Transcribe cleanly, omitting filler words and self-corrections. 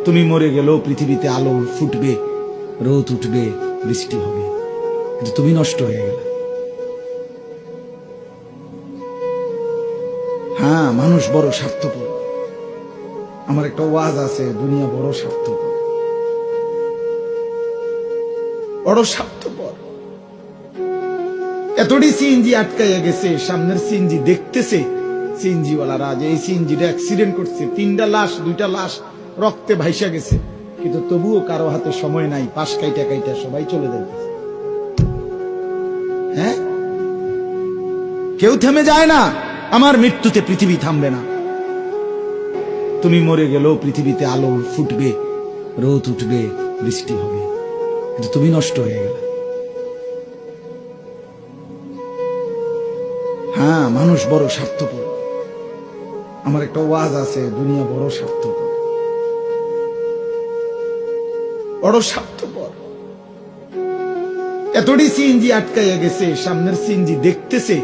তুমি মরে গেলেও পৃথিবীতে আলো ফুটবে, রোদ উঠবে, বৃষ্টি হবে, কিন্তু তুমি নষ্ট হয়ে গেলে। হ্যাঁ, মানুষ বড় স্বার্থপর। আমার একটা ওয়াজ আছে, দুনিয়া বড় স্বার্থপর, বড় স্বার্থপর। এতটি সিএনজি আটকাইয়া গেছে, সামনের সিএনজি দেখতেছে সিএনজিওয়ালারা যে এই সিএনজিটা অ্যাক্সিডেন্ট করছে, 3টা লাশ 2টা লাশ রক্তে ভাইসা গেছে, কিন্তু তবুও কারো হাতে সময় নাই, পাশ কাইটা কাইটা সবাই চলে যাইতেছে। হ্যাঁ, কেউ থেমে যায় না। আমার মৃত্যুতে পৃথিবী থামবে না। তুমি মরে গেলেও পৃথিবীতে আলো ফুটবে, রোদ উঠবে, বৃষ্টি হবে, কিন্তু তুমি নষ্ট হয়ে গেলে। হ্যাঁ, মানুষ বড় স্বার্থপর। আমার একটা ওয়াজ আছে, দুনিয়া বড় স্বার্থপর, বড় স্বার্থপর। এতটি সিএনজি আটকাইয়া গেছে, সামনের সিএনজি দেখতেছে